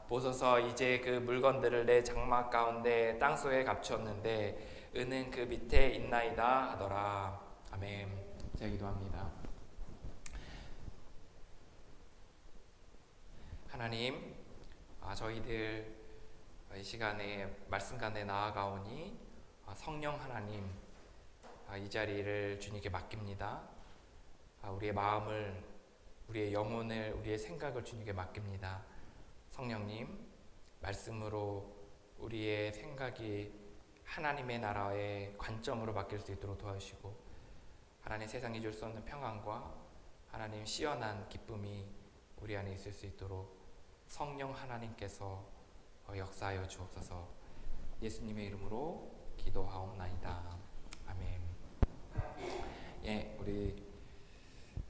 보소서 이제 그 물건들을 내 장막 가운데 땅속에 감추었는데 은은 그 밑에 있나이다 하더라. 아멘. 제가 기도합니다. 하나님, 저희들 이 시간에 말씀간에 나아가오니 성령 하나님, 이 자리를 주님께 맡깁니다. 우리의 마음을, 우리의 영혼을, 우리의 생각을 주님께 맡깁니다. 성령님, 말씀으로 우리의 생각이 하나님의 나라의 관점으로 바뀔 수 있도록 도와주시고, 하나님 세상이 줄 수 없는 평안과 하나님 시원한 기쁨이 우리 안에 있을 수 있도록 성령 하나님께서 역사하여 주옵소서. 예수님의 이름으로 기도하옵나이다. 아멘. 예, 우리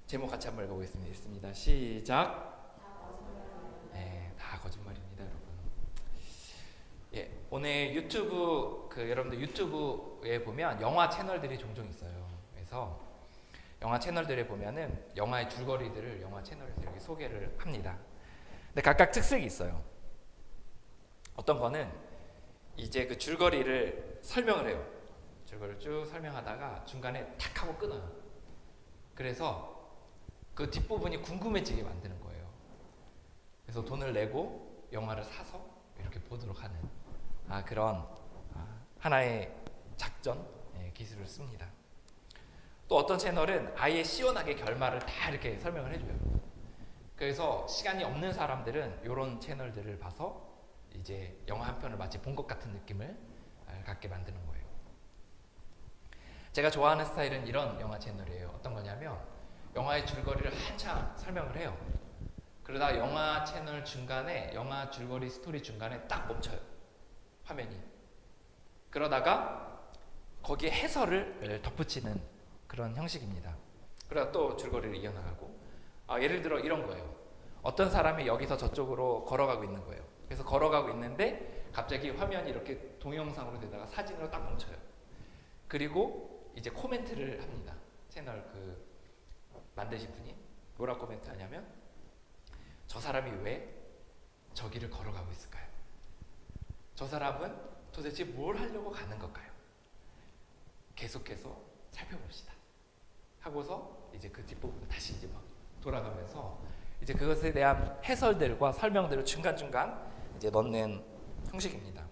제목 같이 한번 읽어보겠습니다. 읽습니다. 시작. 네, 다 거짓말입니다, 여러분. 예, 오늘 유튜브 여러분들 유튜브에 보면 영화 채널들이 종종 있어요. 그래서 영화 채널들에 보면은 영화의 줄거리들을 영화 채널에서 이렇게 소개를 합니다. 근데 각각 특색이 있어요. 어떤 거는 이제 그 줄거리를 설명을 해요. 줄거리를 쭉 설명하다가 중간에 탁 하고 끊어요. 그래서 그 뒷부분이 궁금해지게 만드는 거예요. 그래서 돈을 내고 영화를 사서 이렇게 보도록 하는 그런 하나의 작전 기술을 씁니다. 또 어떤 채널은 아예 시원하게 결말을 다 이렇게 설명을 해줘요. 그래서 시간이 없는 사람들은 이런 채널들을 봐서 이제 영화 한 편을 마치 본 것 같은 느낌을 갖게 만드는 거예요. 제가 좋아하는 스타일은 이런 영화 채널이에요. 어떤 거냐면 영화의 줄거리를 한참 설명을 해요. 그러다 영화 채널 중간에, 영화 줄거리 스토리 중간에 딱 멈춰요. 화면이. 그러다가 거기에 해설을 덧붙이는 그런 형식입니다. 그러다 또 줄거리를 이어나가고, 예를 들어 이런 거예요. 어떤 사람이 여기서 저쪽으로 걸어가고 있는 거예요. 그래서 걸어가고 있는데 갑자기 화면이 이렇게 동영상으로 되다가 사진으로 딱 멈춰요. 그리고 이제 코멘트를 합니다. 채널 만드신 분이 뭐라 코멘트 하냐면, 저 사람이 왜 저기를 걸어가고 있을까요? 저 사람은 도대체 뭘 하려고 가는 걸까요? 계속해서 살펴봅시다 하고서 이제 그 뒷부분 다시 이제 막 돌아가면서 이제 그것에 대한 해설들과 설명들을 중간중간 이제 넣는 형식입니다.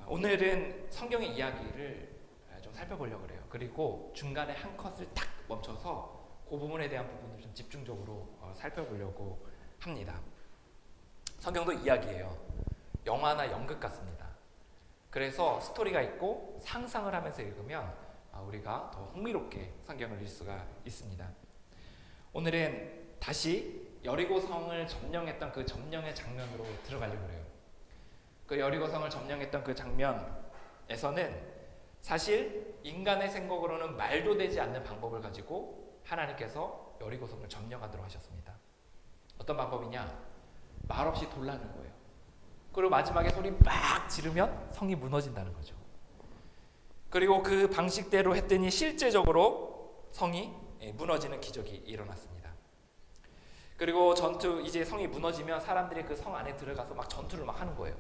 오늘은 성경의 이야기를 좀 살펴보려고 그래요. 그리고 중간에 한 컷을 딱 멈춰서 그 부분에 대한 부분을 좀 집중적으로 살펴보려고 합니다. 성경도 이야기예요. 영화나 연극 같습니다. 그래서 스토리가 있고 상상을 하면서 읽으면 우리가 더 흥미롭게 성경을 읽을 수가 있습니다. 오늘은 다시 여리고성을 점령했던 그 점령의 장면으로 들어가려고 해요. 그 여리고성을 점령했던 그 장면에서는 사실 인간의 생각으로는 말도 되지 않는 방법을 가지고 하나님께서 여리고성을 점령하도록 하셨습니다. 어떤 방법이냐? 말없이 돌라는 거예요. 그리고 마지막에 소리 막 지르면 성이 무너진다는 거죠. 그리고 그 방식대로 했더니 실제적으로 성이 무너지는 기적이 일어났습니다. 그리고 이제 성이 무너지면 사람들이 그 성 안에 들어가서 막 전투를 막 하는 거예요.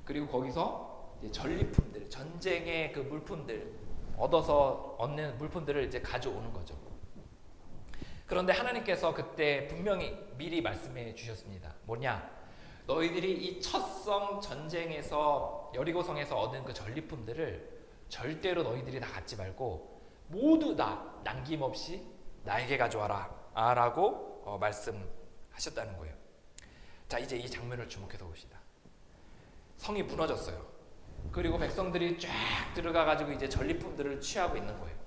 그리고 거기서 이제 전리품들, 전쟁의 그 물품들, 얻는 물품들을 이제 가져오는 거죠. 그런데 하나님께서 그때 분명히 미리 말씀해 주셨습니다. 뭐냐? 너희들이 이 첫성 전쟁에서 여리고성에서 얻은 그 전리품들을 절대로 너희들이 다 갖지 말고 모두 다 남김없이 나에게 가져와라 라고 말씀하셨다는 거예요. 자, 이제 이 장면을 주목해서 봅시다. 성이 무너졌어요. 그리고 백성들이 쫙 들어가가지고 이제 전리품들을 취하고 있는 거예요.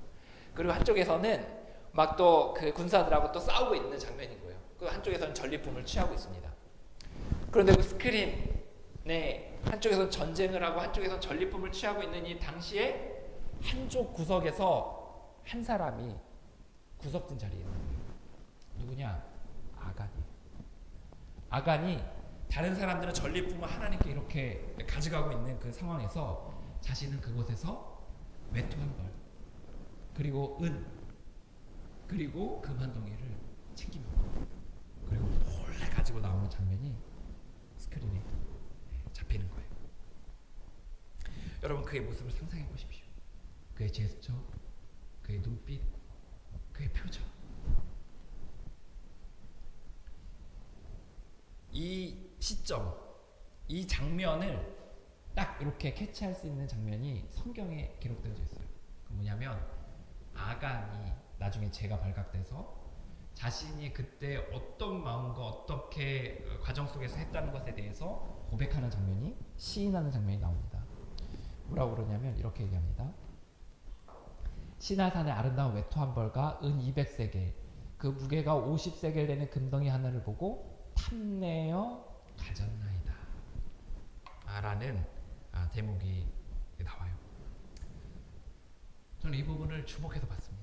그리고 한쪽에서는 막 또 그 군사들하고 또 싸우고 있는 장면인 거예요. 그 한쪽에서는 전리품을 취하고 있습니다. 그런데 그 스크린에 한쪽에서는 전쟁을 하고 한쪽에서는 전리품을 취하고 있는 이 당시에 한쪽 구석에서 한 사람이 구석진 자리에 있는 거예요. 누구냐? 아간이 다른 사람들은 전리품을 하나님께 이렇게 가져가고 있는 그 상황에서 자신은 그곳에서 외투한 벌, 그리고 그리고 금 한 덩이를 챙깁니다. 그리고 몰래 가지고 가지고 나오는 장면이 스크린에 잡히는 거예요. 여러분 그의 모습을 상상해 보십시오. 그의 제스처, 그의 눈빛, 그의 표정. 이 시점, 이 장면을 딱 이렇게 캐치할 수 있는 장면이 성경에 기록되어져 있어요. 그 뭐냐면 아간이 나중에 죄가 발각돼서 자신이 그때 어떤 마음과 어떻게 과정 속에서 했다는 것에 대해서 고백하는 장면이, 시인하는 장면이 나옵니다. 뭐라고 그러냐면 이렇게 얘기합니다. 시나산의 아름다운 외투 한 벌과 은 200세겔, 그 무게가 50세겔 되는 금덩이 하나를 보고 탐내어 가졌나이다 라는 대목이 나와요. 저는 이 부분을 주목해서 봤습니다.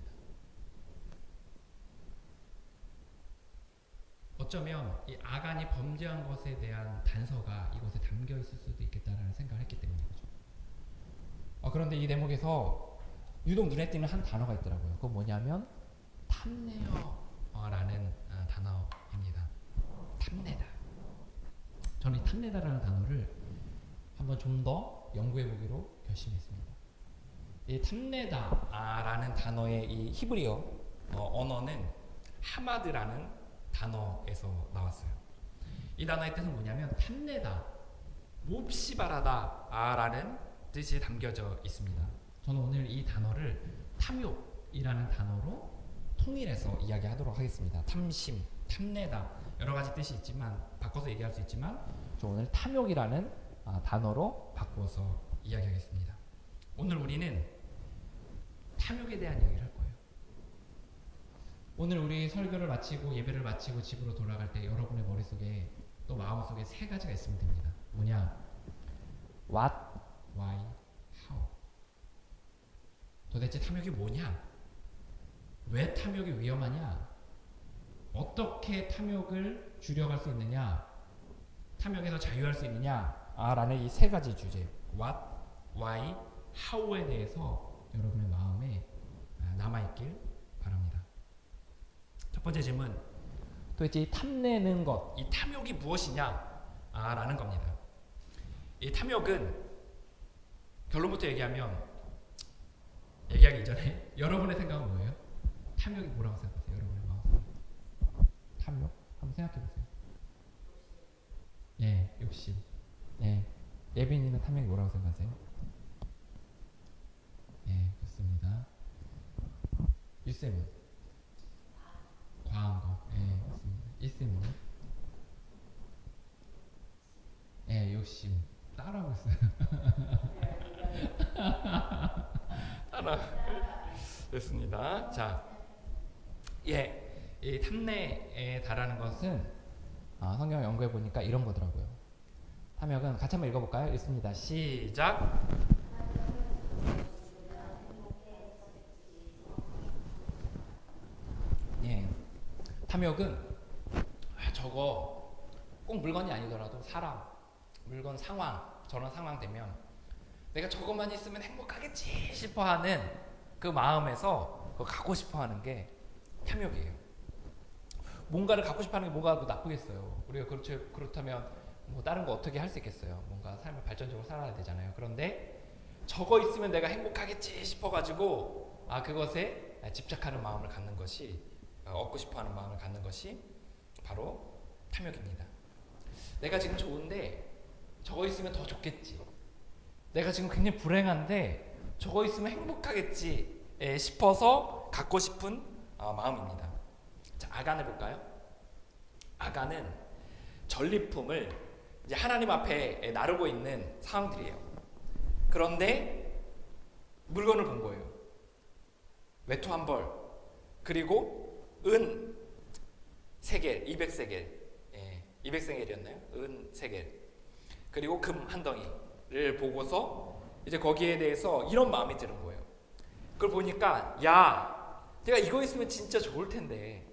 어쩌면 이 아간이 범죄한 것에 대한 단서가 이곳에 담겨 있을 수도 있겠다라는 생각을 했기 때문이죠. 그런데 이 대목에서 유독 눈에 띄는 한 단어가 있더라고요. 그건 뭐냐면 탐내어라는 단어입니다. 탐내다. 저는 이 탐내다라는 단어를 한번 좀 더 연구해 보기로 결심했습니다. 이 탐내다라는 단어의 이 히브리어 언어는 하마드라는 단어에서 나왔어요. 이 단어의 뜻은 뭐냐면 탐내다, 몹시 바라다라는 뜻이 담겨져 있습니다. 저는 오늘 이 단어를 탐욕이라는 단어로 통일해서 이야기하도록 하겠습니다. 탐심, 탐내다 여러 가지 뜻이 있지만 바꿔서 얘기할 수 있지만 저 오늘 탐욕이라는 단어로 바꾸어서 이야기하겠습니다. 오늘 우리는 탐욕에 대한 이야기를 할 거예요. 오늘 우리 설교를 마치고 예배를 마치고 집으로 돌아갈 때 여러분의 머릿속에 또 마음속에 세 가지가 있으면 됩니다. 뭐냐? What, Why, How. 도대체 탐욕이 뭐냐? 왜 탐욕이 위험하냐? 어떻게 탐욕을 줄여갈 수 있느냐? 탐욕에서 자유할 수 있느냐? 라는 이 세 가지 주제 What, Why, How에 대해서 여러분의 마음에 남아있길 바랍니다. 첫 번째 질문, 도대체 이 탐내는 것, 이 탐욕이 무엇이냐? 라는 겁니다. 이 탐욕은 결론부터 얘기하면 얘기하기 이전에 여러분의 생각은 뭐예요? 탐욕이 뭐라고 생각하세요? 여러분의 마음속에 탐욕? 한번 생각해보세요. 예, 욕심. 예, 예빈이는 탐욕이 뭐라고 생각하세요? 예, 좋습니다. 유쌤은? 과한 거. 예, 좋습니다. 이쌤은요? 예, 욕심. 따라하고 있어요. 됐습니다. 자, 예, 이 탐내에 달하는 것은 성경 연구해 보니까 이런 거더라고요. 탐욕은 같이 한번 읽어볼까요? 읽습니다. 시작. 예, 탐욕은 저거 꼭 물건이 아니더라도 사람, 물건, 상황, 저런 상황 되면 내가 저것만 있으면 행복하겠지 싶어하는 그 마음에서 그거 갖고 싶어하는 게 탐욕이에요. 뭔가를 갖고 싶어하는 게 뭐가 나쁘겠어요. 우리가 그렇다면 뭐 다른 거 어떻게 할 수 있겠어요. 뭔가 삶을 발전적으로 살아야 되잖아요. 그런데 저거 있으면 내가 행복하겠지 싶어가지고 그것에 집착하는 마음을 갖는 것이, 얻고 싶어하는 마음을 갖는 것이 바로 탐욕입니다. 내가 지금 좋은데 저거 있으면 더 좋겠지. 내가 지금 굉장히 불행한데 저거 있으면 행복하겠지 싶어서 갖고 싶은 마음입니다. 자, 아간을 볼까요? 아간은 전리품을 이제 하나님 앞에 나르고 있는 상황들이에요. 그런데 물건을 본 거예요. 외투 한 벌, 그리고 은 3개, 200세겔, 200세겔이었나요? 은 3개, 그리고 금 한 덩이를 보고서 이제 거기에 대해서 이런 마음이 드는 거예요. 그걸 보니까 야, 내가 이거 있으면 진짜 좋을 텐데,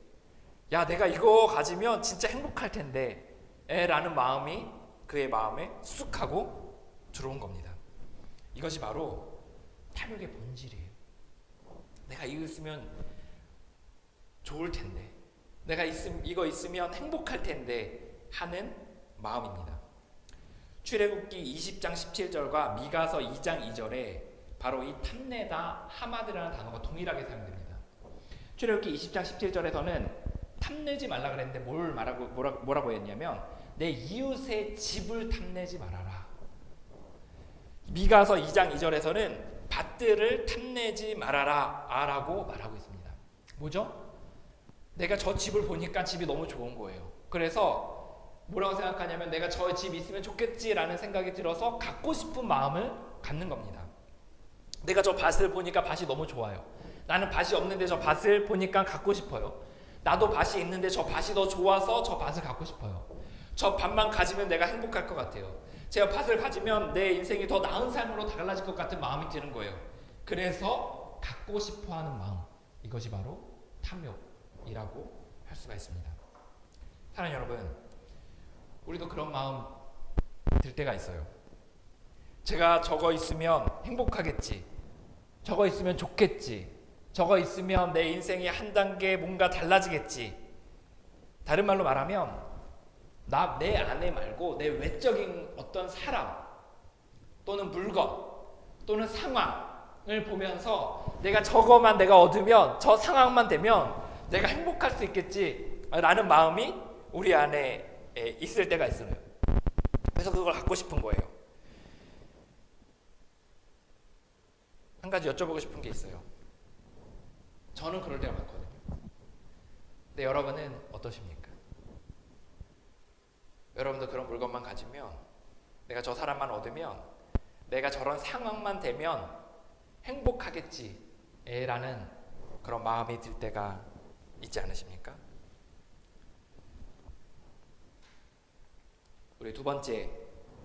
야, 내가 이거 가지면 진짜 행복할 텐데 라는 마음이 그의 마음에 쑥하고 들어온 겁니다. 이것이 바로 탐욕의 본질이에요. 내가 이거 있으면 좋을 텐데, 내가 이거 있으면 행복할 텐데 하는 마음입니다. 출애굽기 20장 17절과 미가서 2장 2절에 바로 이 탐내다, 하마드라는 단어가 동일하게 사용됩니다. 출애굽기 20장 17절에서는 탐내지 말라 그랬는데 뭐라고 했냐면 내 이웃의 집을 탐내지 말아라. 미가서 2장 2절에서는 밭들을 탐내지 말아라 라고 말하고 있습니다. 뭐죠? 내가 저 집을 보니까 집이 너무 좋은 거예요. 그래서 뭐라고 생각하냐면 내가 저 집 있으면 좋겠지라는 생각이 들어서 갖고 싶은 마음을 갖는 겁니다. 내가 저 밭을 보니까 밭이 너무 좋아요. 나는 밭이 없는데 저 밭을 보니까 갖고 싶어요. 나도 밭이 있는데 저 밭이 더 좋아서 저 밭을 갖고 싶어요. 저 밭만 가지면 내가 행복할 것 같아요. 제가 밭을 가지면 내 인생이 더 나은 삶으로 달라질 것 같은 마음이 드는 거예요. 그래서 갖고 싶어하는 마음, 이것이 바로 탐욕이라고 할 수가 있습니다. 사랑하는 여러분, 우리도 그런 마음 들 때가 있어요. 제가 저거 있으면 행복하겠지, 저거 있으면 좋겠지, 저거 있으면 내 인생이 한 단계 뭔가 달라지겠지. 다른 말로 말하면 내 안에 말고 내 외적인 어떤 사람 또는 물건 또는 상황을 보면서 내가 저거만 내가 얻으면, 저 상황만 되면 내가 행복할 수 있겠지 라는 마음이 우리 안에 있을 때가 있어요. 그래서 그걸 갖고 싶은 거예요. 한 가지 여쭤보고 싶은 게 있어요. 저는 그럴 때가 많거든요. 근데 여러분은 어떠십니까? 여러분도 그런 물건만 가지면, 내가 저 사람만 얻으면, 내가 저런 상황만 되면 행복하겠지 라는 그런 마음이 들 때가 있지 않으십니까? 우리 두 번째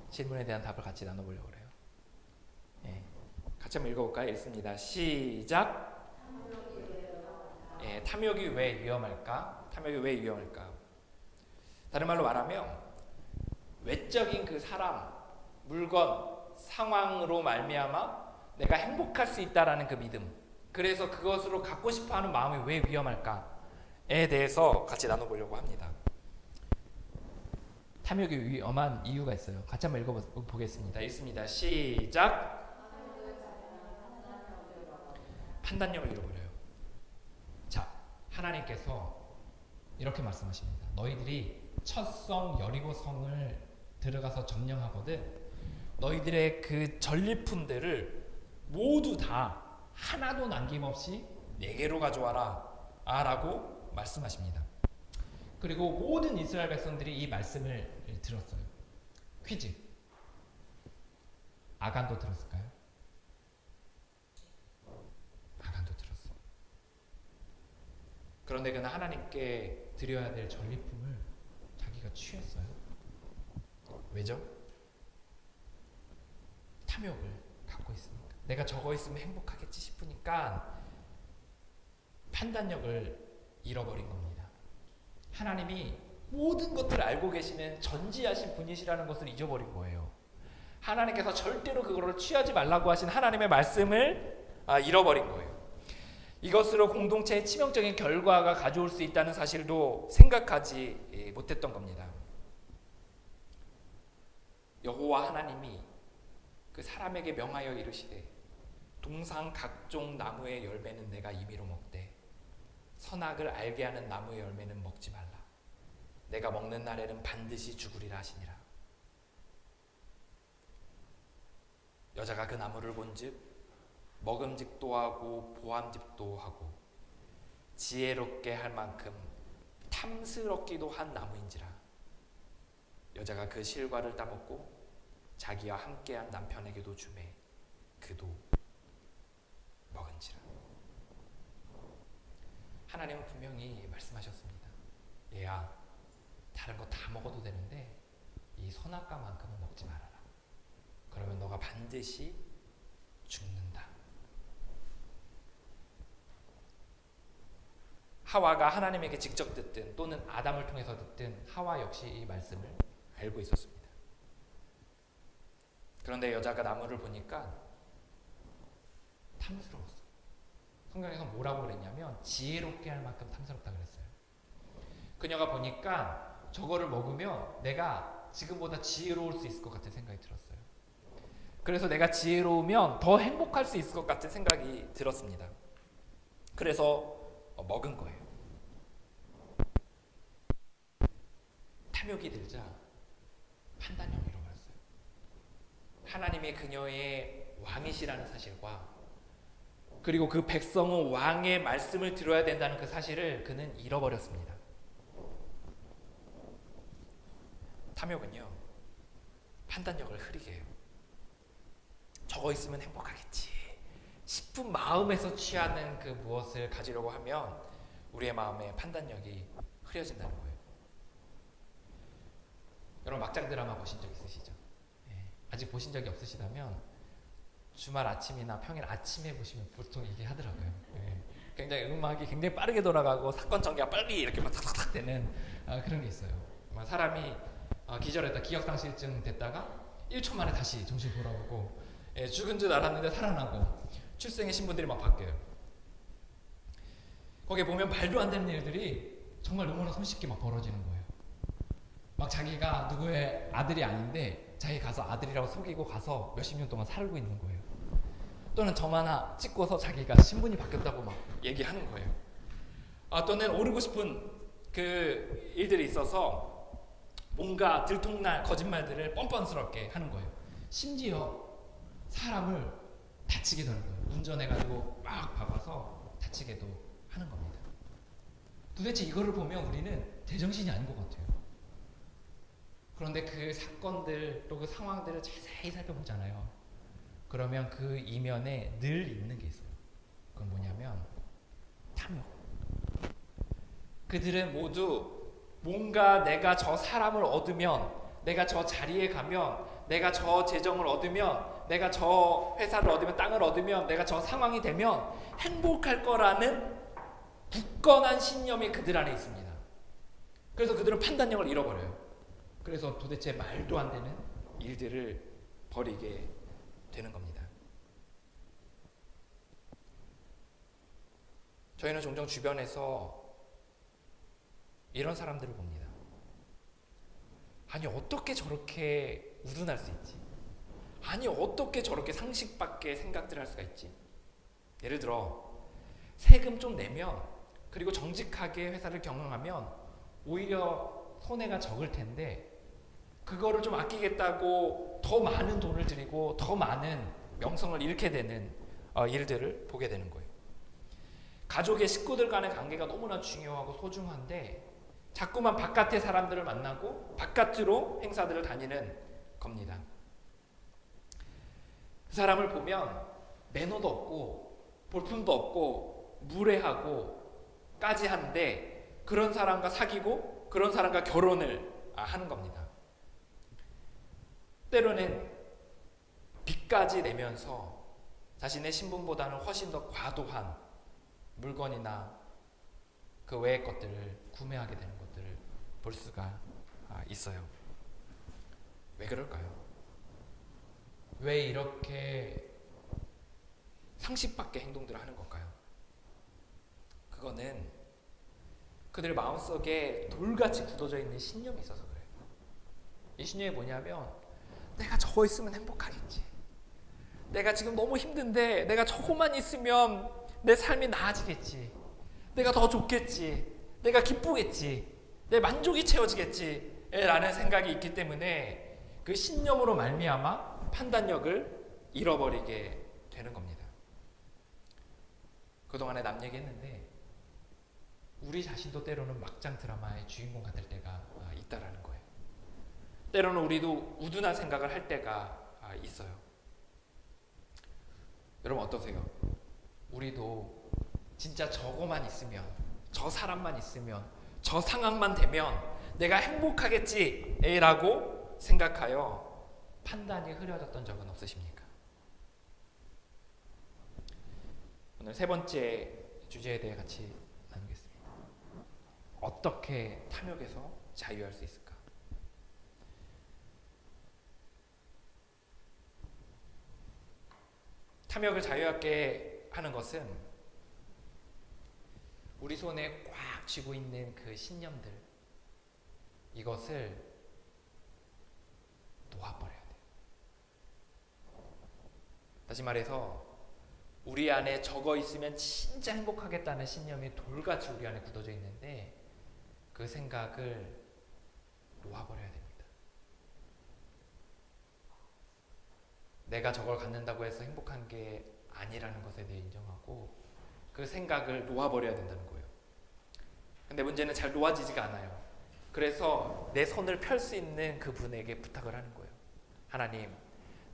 질문에 대한 답을 같이 나눠보려고 해요. 같이 한번 읽어볼까요? 읽습니다. 시작. 탐욕이 왜 위험할까? 탐욕이 왜 위험할까? 다른 말로 말하면 외적인 그 사람, 물건, 상황으로 말미암아 내가 행복할 수 있다라는 그 믿음, 그래서 그것으로 갖고 싶어하는 마음이 왜 위험할까에 대해서 같이 나눠보려고 합니다. 탐욕이 위험한 이유가 있어요. 같이 한번 읽어보겠습니다. 읽습니다. 시작. 판단력을 잃어버려요. 자, 하나님께서 이렇게 말씀하십니다. 너희들이 첫 성 여리고성을 들어가서 점령하거든 너희들의 그 전리품들을 모두 다 하나도 남김없이 내게로 가져와라 라고 말씀하십니다. 그리고 모든 이스라엘 백성들이 이 말씀을 들었어요. 퀴즈. 아간도 들었을까요? 아간도 들었어요. 그런데 그는 하나님께 드려야 될 전리품을 자기가 취했어요. 왜죠? 탐욕을 갖고 있으니까. 내가 저거 있으면 행복하겠지 싶으니까 판단력을 잃어버린 겁니다. 하나님이 모든 것들을 알고 계시는 전지하신 분이시라는 것을 잊어버린 거예요. 하나님께서 절대로 그거를 취하지 말라고 하신 하나님의 말씀을 잃어버린 거예요. 이것으로 공동체의 치명적인 결과가 가져올 수 있다는 사실도 생각하지 못했던 겁니다. 여호와 하나님이 그 사람에게 명하여 이르시되 동상 각종 나무의 열매는 내가 임의로 먹되 선악을 알게 하는 나무의 열매는 먹지 말라. 내가 먹는 날에는 반드시 죽으리라 하시니라. 여자가 그 나무를 본즉 먹음직도 하고 보암직도 하고 지혜롭게 할 만큼 탐스럽기도 한 나무인지라. 여자가 그 실과를 따먹고 자기와 함께한 남편에게도 주매 그도 먹은지라. 하나님은 분명히 말씀하셨습니다. 얘야, 다른 거 다 먹어도 되는데 이 선악과만큼은 먹지 말아라. 그러면 너가 반드시 죽는다. 하와가 하나님에게 직접 듣든 또는 아담을 통해서 듣든 하와 역시 이 말씀을 알고 있었습니다. 그런데 여자가 나무를 보니까 탐스러웠어요. 성경에서 뭐라고 그랬냐면 지혜롭게 할 만큼 탐스럽다 그랬어요. 그녀가 보니까 저거를 먹으면 내가 지금보다 지혜로울 수 있을 것 같은 생각이 들었어요. 그래서 내가 지혜로우면 더 행복할 수 있을 것 같은 생각이 들었습니다. 그래서 먹은 거예요. 탐욕이 들자 판단력을 잃어버렸어요. 하나님의 그녀의 왕이시라는 사실과 그리고 그 백성은 왕의 말씀을 들어야 된다는 그 사실을 그는 잃어버렸습니다. 탐욕은요, 판단력을 흐리게 해요. 저거 있으면 행복하겠지 싶은 마음에서 취하는 그 무엇을 가지려고 하면 우리의 마음의 판단력이 흐려진다는 거예요. 여러분 막장 드라마 보신 적 있으시죠? 아직 보신 적이 없으시다면 주말 아침이나 평일 아침에 보시면 보통 이게 하더라고요. 굉장히 음악이 굉장히 빠르게 돌아가고 사건 전개가 빨리 이렇게 막 탁탁탁 되는 그런 게 있어요. 사람이 기절했다, 기억상실증 됐다가 1초 만에 다시 정신 돌아오고 죽은 줄 알았는데 살아나고 출생의 신분들이 막 바뀌어요. 거기에 보면 말도 안 되는 일들이 정말 너무나 손쉽게 막 벌어지는 거예요. 막 자기가 누구의 아들이 아닌데 자기 가서 아들이라고 속이고 가서 몇십 년 동안 살고 있는 거예요. 또는 점 하나 찍고서 자기가 신분이 바뀌었다고 막 얘기하는 거예요. 또는 오르고 싶은 그 일들이 있어서 뭔가 들통날 거짓말들을 뻔뻔스럽게 하는 거예요. 심지어 사람을 다치게 되는 거예요. 운전해가지고 막 박아서 다치게도 하는 겁니다. 도대체 이거를 보면 우리는 제정신이 아닌 것 같아요. 그런데 그 사건들 또 그 상황들을 자세히 살펴보잖아요. 그러면 그 이면에 늘 있는 게 있어요. 그건 뭐냐면 탐욕. 그들은 모두 뭔가 내가 저 사람을 얻으면, 내가 저 자리에 가면, 내가 저 재정을 얻으면, 내가 저 회사를 얻으면, 땅을 얻으면, 내가 저 상황이 되면 행복할 거라는 굳건한 신념이 그들 안에 있습니다. 그래서 그들은 판단력을 잃어버려요. 그래서 도대체 말도 안 되는 일들을 벌이게 되는 겁니다. 저희는 종종 주변에서 이런 사람들을 봅니다. 아니 어떻게 저렇게 우둔할 수 있지? 아니 어떻게 저렇게 상식 밖의 생각들을 할 수가 있지? 예를 들어 세금 좀 내면, 그리고 정직하게 회사를 경영하면 오히려 손해가 적을 텐데 그거를 좀 아끼겠다고 더 많은 돈을 들이고 더 많은 명성을 잃게 되는 일들을 보게 되는 거예요. 가족의 식구들 간의 관계가 너무나 중요하고 소중한데 자꾸만 바깥의 사람들을 만나고 바깥으로 행사들을 다니는 겁니다. 그 사람을 보면 매너도 없고 볼품도 없고 무례하고 까지한데 그런 사람과 사귀고 그런 사람과 결혼을 하는 겁니다. 때로는 빚까지 내면서 자신의 신분보다는 훨씬 더 과도한 물건이나 그 외의 것들을 구매하게 되는 것들을 볼 수가 있어요. 왜 그럴까요? 왜 이렇게 상식 밖의 행동들을 하는 걸까요? 그거는 그들의 마음속에 돌같이 굳어져 있는 신념이 있어서 그래요. 이 신념이 뭐냐면 내가 저거 있으면 행복하겠지. 내가 지금 너무 힘든데 내가 저거만 있으면 내 삶이 나아지겠지. 내가 더 좋겠지. 내가 기쁘겠지. 내 만족이 채워지겠지. 라는 생각이 있기 때문에 그 신념으로 말미암아 판단력을 잃어버리게 되는 겁니다. 그동안에 남 얘기했는데 우리 자신도 때로는 막장 드라마의 주인공 같을 때가 있다라는 거예요. 때로는 우리도 우둔한 생각을 할 때가 있어요. 여러분 어떠세요? 우리도 진짜 저거만 있으면, 저 사람만 있으면, 저 상황만 되면 내가 행복하겠지라고 생각하여 판단이 흐려졌던 적은 없으십니까? 오늘 세 번째 주제에 대해 같이 나누겠습니다. 어떻게 탐욕에서 자유할 수 있을까? 탐욕을 자유하게 하는 것은 우리 손에 꽉 쥐고 있는 그 신념들, 이것을 놓아버려야 돼요. 다시 말해서 우리 안에 저거 있으면 진짜 행복하겠다는 신념이 돌같이 우리 안에 굳어져 있는데 그 생각을 놓아버려야 됩니다. 내가 저걸 갖는다고 해서 행복한 게 아니라는 것에 대해 인정하고 그 생각을 놓아버려야 된다는 거예요. 근데 문제는 잘 놓아지지가 않아요. 그래서 내 손을 펼 수 있는 그분에게 부탁을 하는 거예요. 하나님,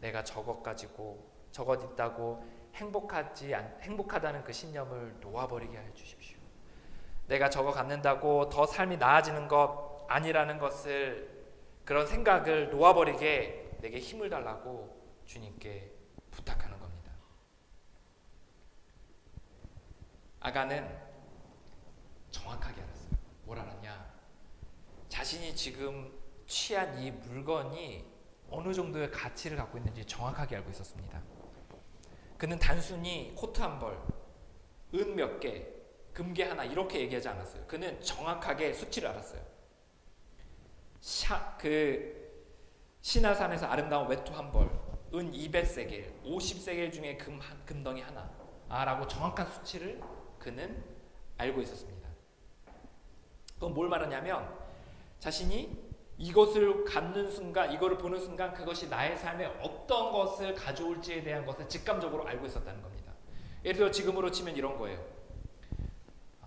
내가 저것 가지고 저것 있다고 행복하다는 그 신념을 놓아버리게 해주십시오. 내가 저거 갖는다고 더 삶이 나아지는 것 아니라는 것을, 그런 생각을 놓아버리게 내게 힘을 달라고 주님께 부탁하는 겁니다. 아간은 정확하게 알았어요. 뭘 알았냐? 자신이 지금 취한 이 물건이 어느 정도의 가치를 갖고 있는지 정확하게 알고 있었습니다. 그는 단순히 코트 한 벌, 은 몇 개, 금괴 하나 이렇게 얘기하지 않았어요. 그는 정확하게 수치를 알았어요. 시나산에서 아름다운 외투 한 벌, 은 200세겔, 50세겔 중에 금덩이 하나 라고 정확한 수치를 그는 알고 있었습니다. 그건 뭘 말하냐면 자신이 이것을 갖는 순간, 이거를 보는 순간 그것이 나의 삶에 어떤 것을 가져올지에 대한 것을 직감적으로 알고 있었다는 겁니다. 예를 들어 지금으로 치면 이런 거예요.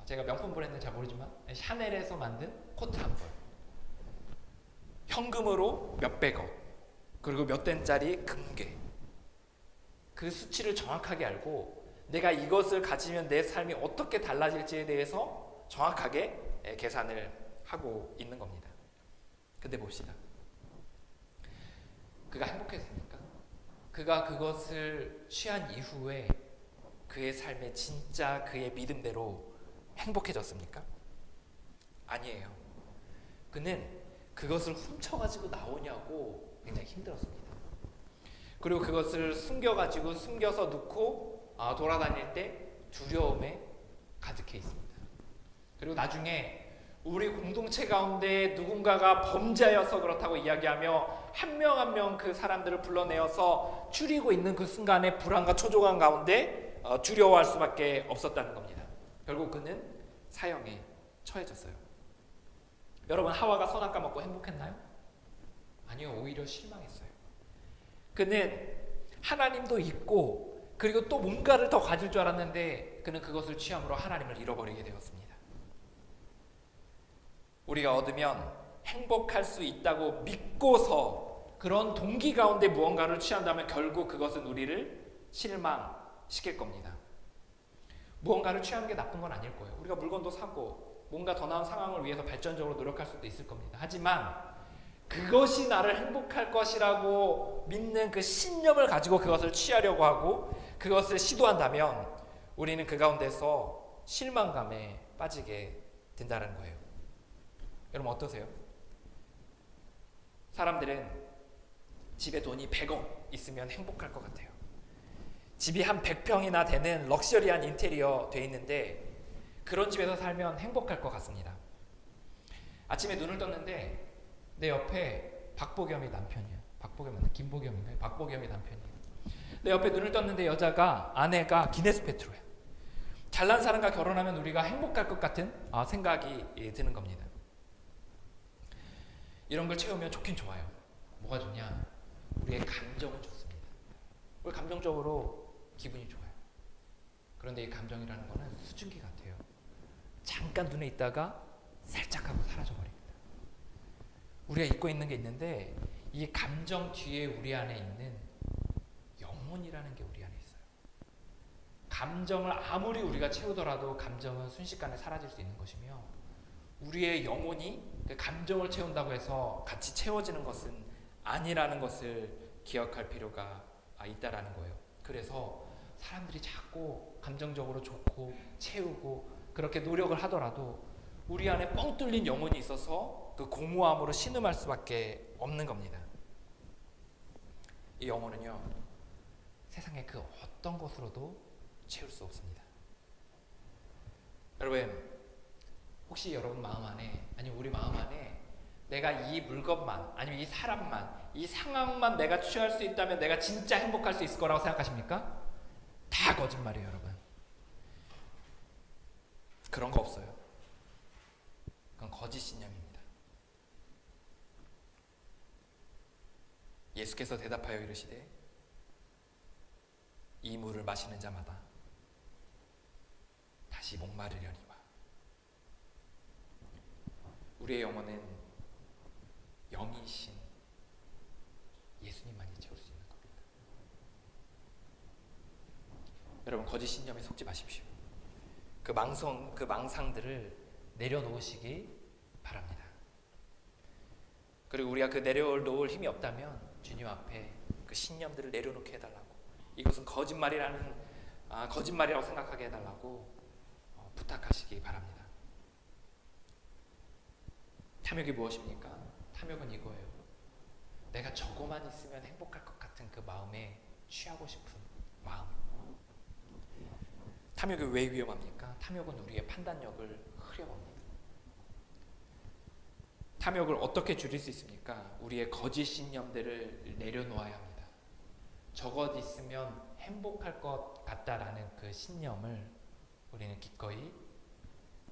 제가 명품 브랜드는 잘 모르지만 샤넬에서 만든 코트 한 벌, 현금으로 몇백억, 그리고 몇 den짜리 금괴, 그 수치를 정확하게 알고 내가 이것을 가지면 내 삶이 어떻게 달라질지에 대해서 정확하게 계산을 하고 있는 겁니다. 근데 봅시다. 그가 행복했습니까? 그가 그것을 취한 이후에 그의 삶에 진짜 그의 믿음대로 행복해졌습니까? 아니에요. 그는 그것을 훔쳐가지고 나오냐고 굉장히 힘들었습니다. 그리고 그것을 숨겨서 넣고 돌아다닐 때 두려움에 가득해 있습니다. 그리고 나중에 우리 공동체 가운데 누군가가 범죄하여서 그렇다고 이야기하며 한 명 한 명 그 사람들을 불러내어서 추리고 있는 그 순간에 불안과 초조감 가운데 두려워할 수밖에 없었다는 겁니다. 결국 그는 사형에 처해졌어요. 여러분, 하와가 선악과 먹고 행복했나요? 아니요, 오히려 실망했어요. 그는 하나님도 있고 그리고 또 뭔가를 더 가질 줄 알았는데 그는 그것을 취함으로 하나님을 잃어버리게 되었습니다. 우리가 얻으면 행복할 수 있다고 믿고서 그런 동기 가운데 무언가를 취한다면 결국 그것은 우리를 실망시킬 겁니다. 무언가를 취하는 게 나쁜 건 아닐 거예요. 우리가 물건도 사고 뭔가 더 나은 상황을 위해서 발전적으로 노력할 수도 있을 겁니다. 하지만 그것이 나를 행복할 것이라고 믿는 그 신념을 가지고 그것을 취하려고 하고 그것을 시도한다면 우리는 그 가운데서 실망감에 빠지게 된다는 거예요. 여러분 어떠세요? 사람들은 집에 돈이 100억 있으면 행복할 것 같아요. 집이 한 100평이나 되는 럭셔리한 인테리어 돼 있는데 그런 집에서 살면 행복할 것 같습니다. 아침에 눈을 떴는데 내 옆에 박보겸이 남편이야. 박보겸 맞나? 김보겸인가요? 박보겸이 남편이에요. 내 옆에 눈을 떴는데 아내가 기네스 페트로야. 잘난 사람과 결혼하면 우리가 행복할 것 같은 생각이 드는 겁니다. 이런 걸 채우면 좋긴 좋아요. 뭐가 좋냐? 우리의 감정은 좋습니다. 우리 감정적으로 기분이 좋아요. 그런데 이 감정이라는 거는 수증기 같아요. 잠깐 눈에 있다가 살짝 하고 사라져버립니다. 우리가 잊고 있는 게 있는데 이 감정 뒤에 우리 안에 있는 영혼이라는 게 우리 안에 있어요. 감정을 아무리 우리가 채우더라도 감정은 순식간에 사라질 수 있는 것이며 우리의 영혼이 그 감정을 채운다고 해서 같이 채워지는 것은 아니라는 것을 기억할 필요가 있다라는 거예요. 그래서 사람들이 자꾸 감정적으로 좋고 채우고 그렇게 노력을 하더라도 우리 안에 뻥 뚫린 영혼이 있어서 그 공허함으로 신음할 수밖에 없는 겁니다. 이 영혼은요, 세상의 그 어떤 것으로도 채울 수 없습니다. 여러분, 혹시 여러분 마음 안에, 아니 우리 마음 안에 내가 이 물건만, 아니면 이 사람만, 이 상황만 내가 취할 수 있다면 내가 진짜 행복할 수 있을 거라고 생각하십니까? 다 거짓말이에요, 여러분. 그런 거 없어요. 그건 거짓 신념입니다. 예수께서 대답하여 이르시되 이 물을 마시는 자마다 다시 목마르려니와. 우리의 영혼은 영이신 예수님만이 채울 수 있는 겁니다. 여러분, 거짓 신념에 속지 마십시오. 그 망상들을 내려놓으시기 바랍니다. 그리고 우리가 그 내려놓을 힘이 없다면 주님 앞에 그 신념들을 내려놓게 해달라고, 이것은 거짓말이라고 생각하게 해달라고 부탁하시기 바랍니다. 탐욕이 무엇입니까? 탐욕은 이거예요. 내가 저거만 있으면 행복할 것 같은 그 마음에 취하고 싶은 마음. 탐욕이 왜 위험합니까? 탐욕은 우리의 판단력을 흐려봅니다. 탐욕을 어떻게 줄일 수 있습니까? 우리의 거짓 신념들을 내려놓아야 합니다. 저것 있으면 행복할 것 같다라는 그 신념을 우리는 기꺼이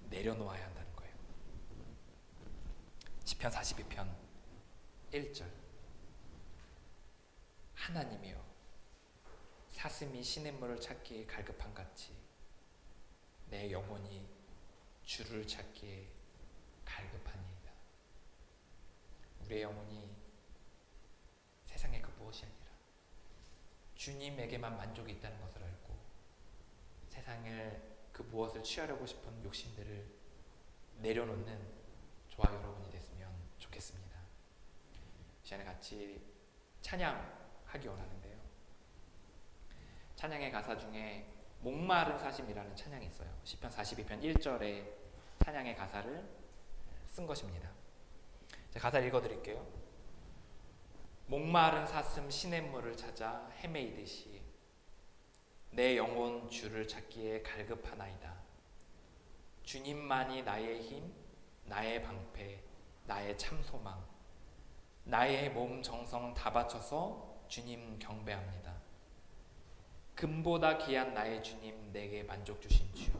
내려놓아야 한다는 거예요. 시편 42편 1절. 하나님이여, 사슴이 시냇물을 찾기에 갈급한 같이 내 영혼이 주를 찾기에 갈급하니이다. 우리의 영혼이 세상의 그 무엇이 아니라 주님에게만 만족이 있다는 것을 알고 세상을 그 무엇을 취하려고 싶은 욕심들을 내려놓는 저와 여러분이 됐으면 좋겠습니다. 이 시간에 같이 찬양하기 원하는데요. 찬양의 가사 중에 목마른 사심이라는 찬양이 있어요. 시편 42편 1절에 찬양의 가사를 쓴 것입니다. 제가 가사를 읽어드릴게요. 목마른 사슴 시냇물을 찾아 헤매이듯이 내 영혼 주를 찾기에 갈급하나이다. 주님만이 나의 힘, 나의 방패, 나의 참소망, 나의 몸 정성 다 바쳐서 주님 경배합니다. 금보다 귀한 나의 주님, 내게 만족 주신 주,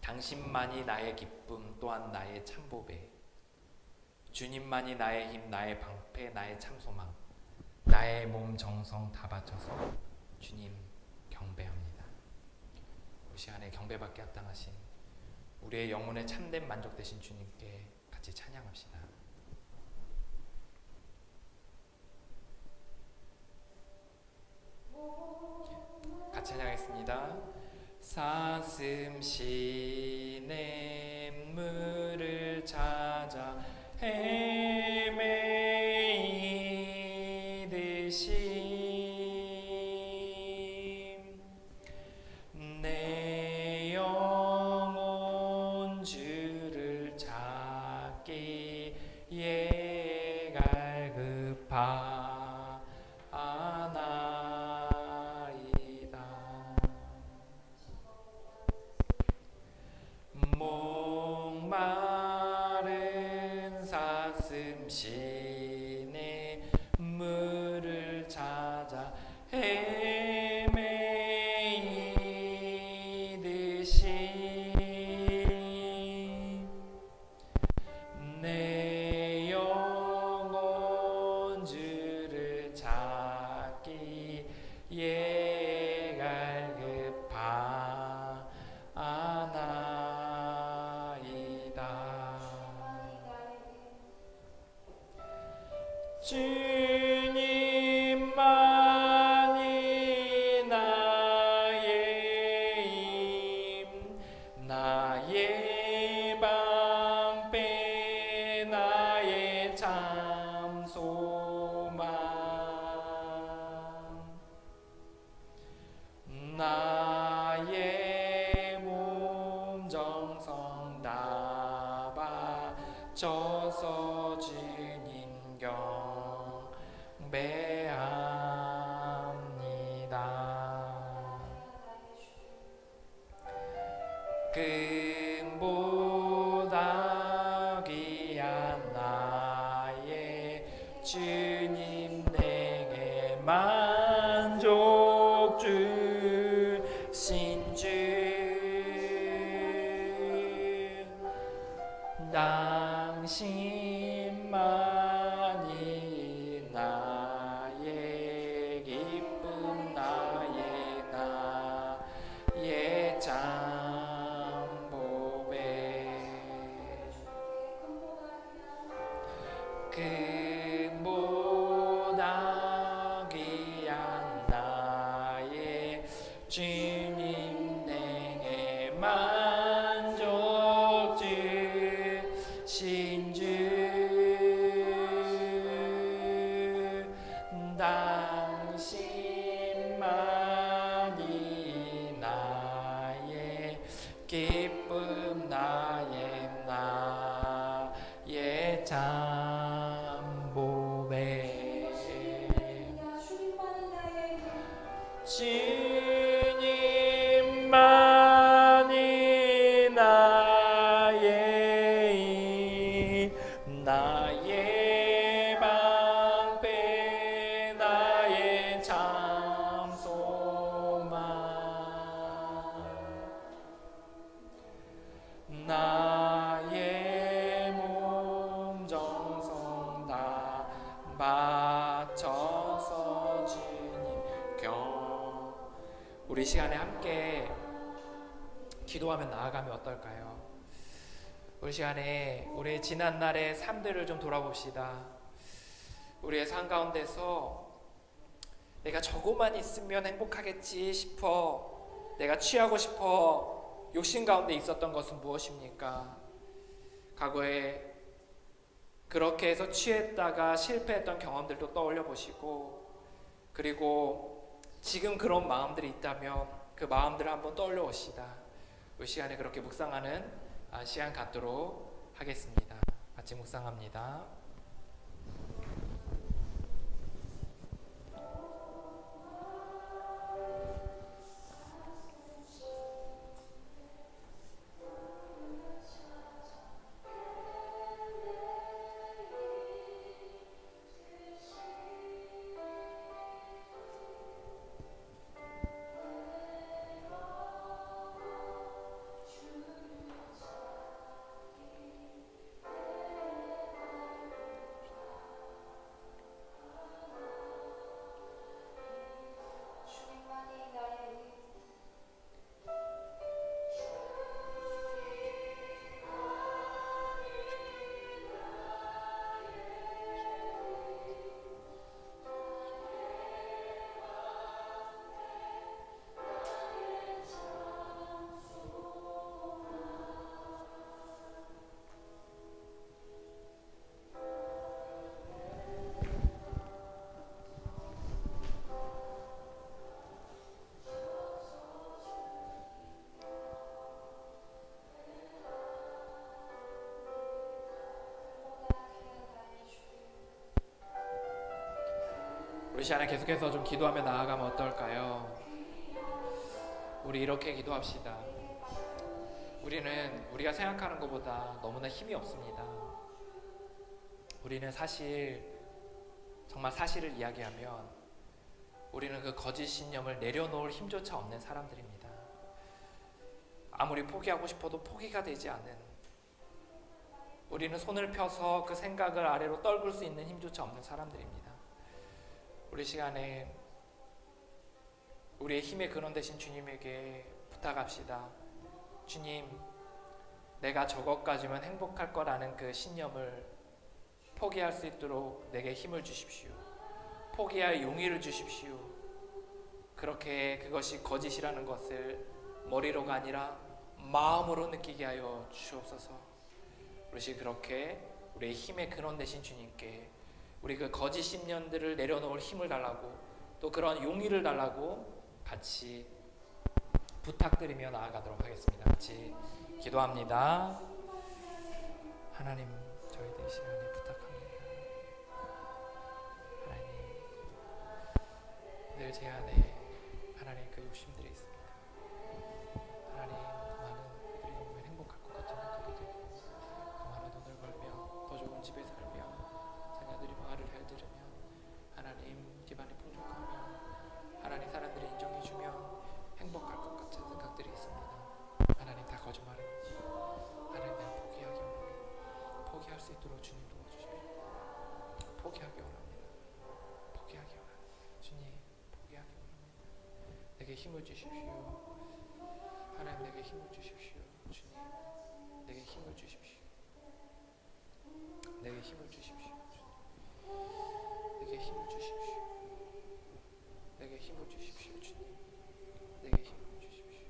당신만이 나의 기쁨 또한 나의 참보배. 주님만이 나의 힘, 나의 방패, 나의 참소망, 나의 몸 정성 다 바쳐서 주님 경배합니다. 이 시간에 경배받게 합당하신 우리의 영혼의 참된 만족 되신 주님께 같이 찬양합시다. 같이 찬양하겠습니다. 사슴 시냇물을 찾아 헤매이듯이 내 영혼 주를 찾기에 갈급하나이다. 목마른 사슴 시냇물을 찾아 헤매이듯이 내 영혼 주를 찾기에 갈급하나이다. 주님만이 나의 힘, 나의 방패, 나의 참소망, 나의 몸 정성 다 바쳐서 주님 경배합니다. 주님 내게 만족 주신 주 당신만이 나의 기쁨 나의 잠보배 그보다 귀한 나의 주님 내게 만족 주신 주 당신만이 나의 기쁨 나의 잠보배 주님만이 나의 방패 나의 참 소망 나의 몸 정성 다 바쳐서 주님 우리 시간에 함께 기도하며 나아가면 어떨까요? 우리 시간에 우리의 지난날의 삶들을 좀 돌아봅시다. 우리의 삶 가운데서 내가 저거만 있으면 행복하겠지 싶어 내가 취하고 싶어 욕심 가운데 있었던 것은 무엇입니까? 과거에 그렇게 해서 취했다가 실패했던 경험들도 떠올려 보시고 그리고 지금 그런 마음들이 있다면 그 마음들을 한번 떠올려 봅시다. 이 시간에 그렇게 묵상하는 시간 갖도록 하겠습니다. 같이 묵상합니다. 우리 시간에 계속해서 좀 기도하며 나아가면 어떨까요? 우리 이렇게 기도합시다. 우리는 우리가 생각하는 것보다 너무나 힘이 없습니다. 우리는 정말 사실을 이야기하면 우리는 그 거짓 신념을 내려놓을 힘조차 없는 사람들입니다. 아무리 포기하고 싶어도 포기가 되지 않는, 우리는 손을 펴서 그 생각을 아래로 떨굴 수 있는 힘조차 없는 사람들입니다. 우리 시간에 우리의 힘의 근원 되신 주님에게 부탁합시다. 주님, 내가 저것까지면 행복할 거라는 그 신념을 포기할 수 있도록 내게 힘을 주십시오. 포기할 용의를 주십시오. 그렇게 그것이 거짓이라는 것을 머리로가 아니라 마음으로 느끼게 하여 주옵소서. 우리 그렇게 우리의 힘의 근원 되신 주님께 우리 그 거짓 신념들을 내려놓을 힘을 달라고, 또 그런 용의를 달라고 같이 부탁드리며 나아가도록 하겠습니다. 같이 기도합니다. 하나님, 저희들 시간에 부탁합니다. 하나님, 늘 제 안에 하나님 그 욕심들이 있습니다. 하나님, 많은 애들이 보면 행복할 것 같지만 그게 되고, 더 많은 돈을 벌며 더 좋은 집에 살며 자녀들이 말을 잘 들으며 힘을 주십시오. 하나님 내게 힘을 주십시오. 주님 내게 힘을 주십시오. 내게 힘을 주십시오. 내게 힘을 주십시오. 내게 힘을 주십시오. 주님 내게 힘을 주십시오.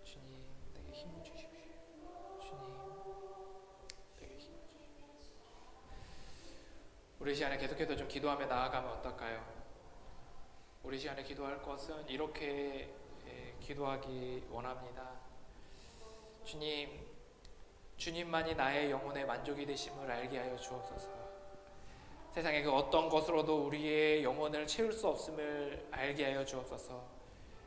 주님 내게 힘을 주십시오. 주님 내게 힘을 주십시오. 우리 시간에 계속해서 좀 기도하며 나아가면 어떨까요? 우리 시간에 기도할 것은 이렇게 기도하기 원합니다. 주님, 주님만이 나의 영혼의 만족이 되심을 알게 하여 주옵소서. 세상의 그 어떤 것으로도 우리의 영혼을 채울 수 없음을 알게 하여 주옵소서.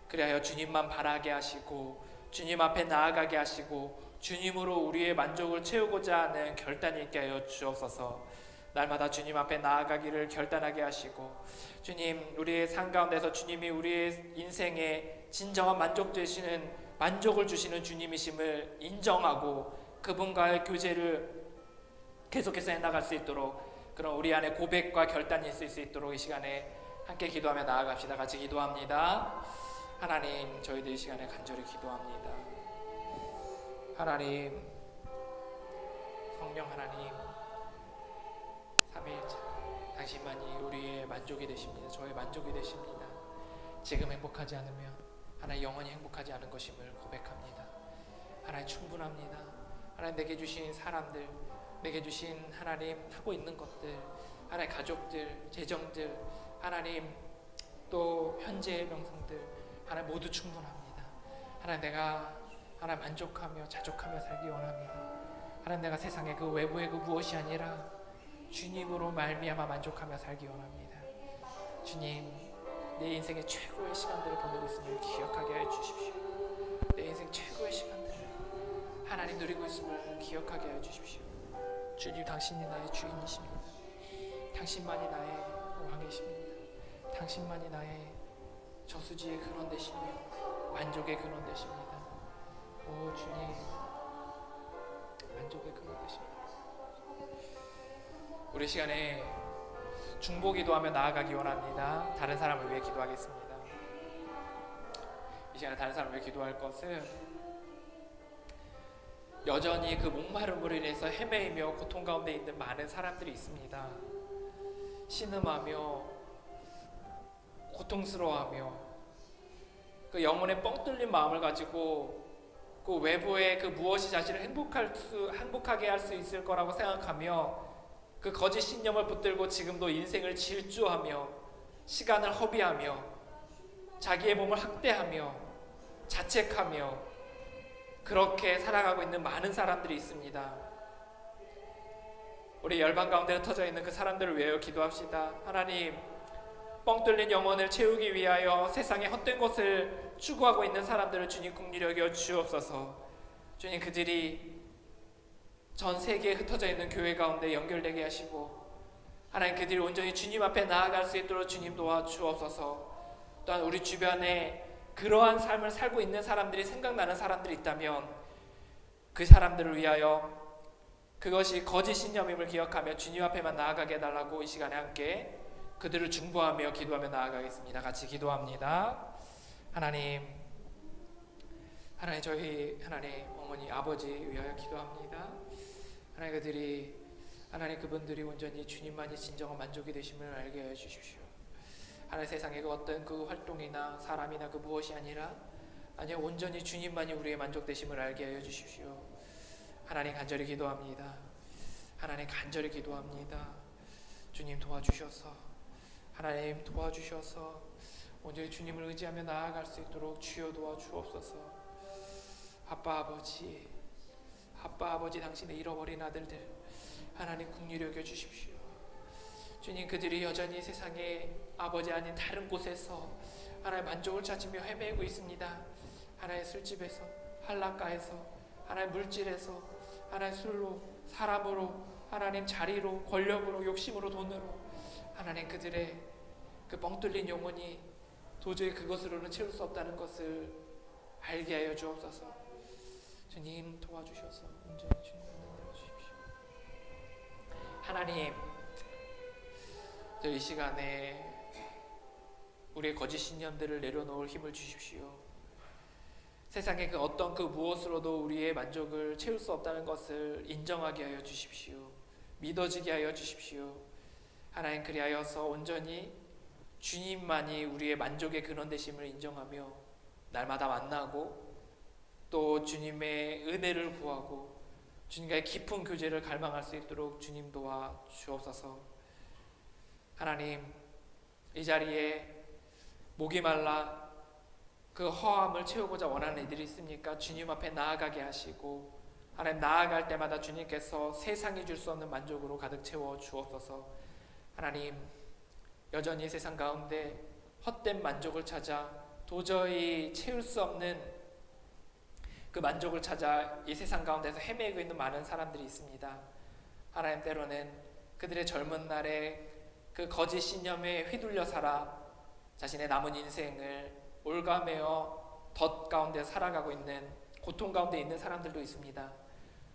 그리하여 주님만 바라게 하시고 주님 앞에 나아가게 하시고 주님으로 우리의 만족을 채우고자 하는 결단이 있게 하여 주옵소서. 날마다 주님 앞에 나아가기를 결단하게 하시고 주님, 우리의 삶 가운데서 주님이 우리의 인생에 진정한 만족을 주시는 주님이심을 인정하고 그분과의 교제를 계속해서 해나갈 수 있도록 그런 우리 안에 고백과 결단이 있을 수 있도록 이 시간에 함께 기도하며 나아갑시다. 같이 기도합니다. 하나님, 저희들 이 시간에 간절히 기도합니다. 하나님, 성령 하나님, 삼위일체 당신만이 우리의 만족이 되십니다. 저의 만족이 되십니다. 지금 행복하지 않으면 하나님 영원히 행복하지 않은 것임을 고백합니다. 하나님 충분합니다. 하나님 내게 주신 사람들, 내게 주신 하나님 하고 있는 것들, 하나님 가족들, 재정들, 하나님 또 현재의 명성들, 하나님 모두 충분합니다. 하나님 내가 하나님 만족하며 자족하며 살기 원합니다. 하나님 내가 세상의 그 외부의 그 무엇이 아니라 주님으로 말미암아 만족하며 살기 원합니다. 주님, 내 인생의 최고의 시간들을 보내고 있음을 기억하게 해 주십시오. 내 인생 최고의 시간들을 하나님 누리고 있음을 기억하게 해 주십시오. 주님, 당신이 나의 주인이십니다. 당신만이 나의 왕이십니다. 당신만이 나의 저수지의 근원 되시며 만족의 근원 되십니다. 오 주님, 만족의 근원 되십니다. 우리 시간에 중보 기도하며 나아가기 원합니다. 다른 사람을 위해 기도하겠습니다. 이 시간에 다른 사람을 위해 기도할 것은 여전히 그 목마름으로 인해서 헤매이며 고통 가운데 있는 많은 사람들이 있습니다. 신음하며 고통스러워하며 그 영혼의 뻥 뚫린 마음을 가지고 그 외부의 그 무엇이 자신을 행복하게 할 수 있을 거라고 생각하며 그 거짓 신념을 붙들고 지금도 인생을 질주하며 시간을 허비하며 자기의 몸을 학대하며 자책하며 그렇게 살아가고 있는 많은 사람들이 있습니다. 우리 열방 가운데 흩어져 있는 그 사람들을 위하여 기도합시다. 하나님, 뻥 뚫린 영혼을 채우기 위하여 세상의 헛된 것을 추구하고 있는 사람들을 주님 긍휼히 여겨 주옵소서. 주님, 그들이 전 세계에 흩어져 있는 교회 가운데 연결되게 하시고 하나님, 그들이 온전히 주님 앞에 나아갈 수 있도록 주님 도와주옵소서. 또한 우리 주변에 그러한 삶을 살고 있는 사람들이 생각나는 사람들이 있다면 그 사람들을 위하여 그것이 거짓 신념임을 기억하며 주님 앞에만 나아가게 해달라고 이 시간에 함께 그들을 중보하며 기도하며 나아가겠습니다. 같이 기도합니다. 하나님, 저희 하나님 어머니 아버지 위하여 기도합니다. 하나님, 그들이 하나님 그분들이 온전히 주님만이 진정한 만족이 되심을 알게 해 주십시오. 하나님, 세상의 그 어떤 그 활동이나 사람이나 그 무엇이 아니라 온전히 주님만이 우리의 만족 되심을 알게 하여 주십시오. 하나님, 간절히 기도합니다. 하나님, 간절히 기도합니다. 주님 도와주셔서, 하나님 도와주셔서 온전히 주님을 의지하며 나아갈 수 있도록 주여 도와주옵소서. 아빠 아버지 당신의 잃어버린 아들들 하나님 긍휼히 여겨 주십시오. 주님, 그들이 여전히 세상에 아버지 아닌 다른 곳에서 하나님 만족을 찾으며 헤매고 있습니다. 하나님 술집에서, 한락가에서, 하나님 물질에서, 하나님 술로, 사람으로, 하나님 자리로, 권력으로, 욕심으로, 돈으로 하나님 그들의 그 뻥 뚫린 영혼이 도저히 그것으로는 채울 수 없다는 것을 알게 하여 주옵소서. 주님 도와주셔서 온전히 주님 만나 주십시오. 하나님, 이 시간에 우리의 거짓 신념들을 내려놓을 힘을 주십시오. 세상의 그 어떤 그 무엇으로도 우리의 만족을 채울 수 없다는 것을 인정하게 하여 주십시오. 믿어지게 하여 주십시오. 하나님, 그리하여서 온전히 주님만이 우리의 만족의 근원 되심을 인정하며 날마다 만나고 또 주님의 은혜를 구하고 주님과의 깊은 교제를 갈망할 수 있도록 주님 도와 주옵소서. 하나님, 이 자리에 목이 말라 그 허함을 채우고자 원하는 이들이 있습니까? 주님 앞에 나아가게 하시고 하나님, 나아갈 때마다 주님께서 세상이 줄 수 없는 만족으로 가득 채워 주옵소서. 하나님, 여전히 세상 가운데 헛된 만족을 찾아 도저히 채울 수 없는 그 만족을 찾아 이 세상 가운데서 헤매고 있는 많은 사람들이 있습니다. 하나님, 때로는 그들의 젊은 날에 그 거짓 신념에 휘둘려 살아 자신의 남은 인생을 올가매어 덫 가운데 살아가고 있는, 고통 가운데 있는 사람들도 있습니다.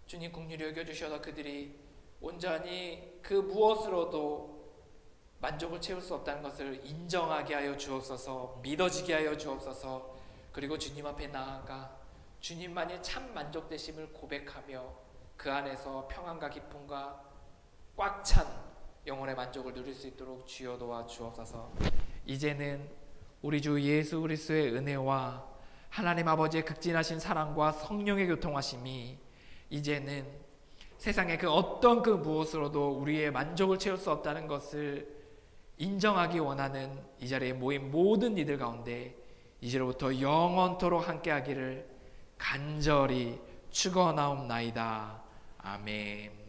주님, 긍휼히 여겨주셔서 그들이 온전히 그 무엇으로도 만족을 채울 수 없다는 것을 인정하게 하여 주옵소서. 믿어지게 하여 주옵소서. 그리고 주님 앞에 나아가 주님만이 참 만족되심을 고백하며 그 안에서 평안과 기쁨과 꽉 찬 영혼의 만족을 누릴 수 있도록 주여 도와 주옵소서. 이제는 우리 주 예수 그리스도의 은혜와 하나님 아버지의 극진하신 사랑과 성령의 교통하심이 이제는 세상의 그 어떤 그 무엇으로도 우리의 만족을 채울 수 없다는 것을 인정하기 원하는 이 자리에 모인 모든 이들 가운데 이제로부터 영원토록 함께하기를 간절히 축원하옵나이다. 아멘.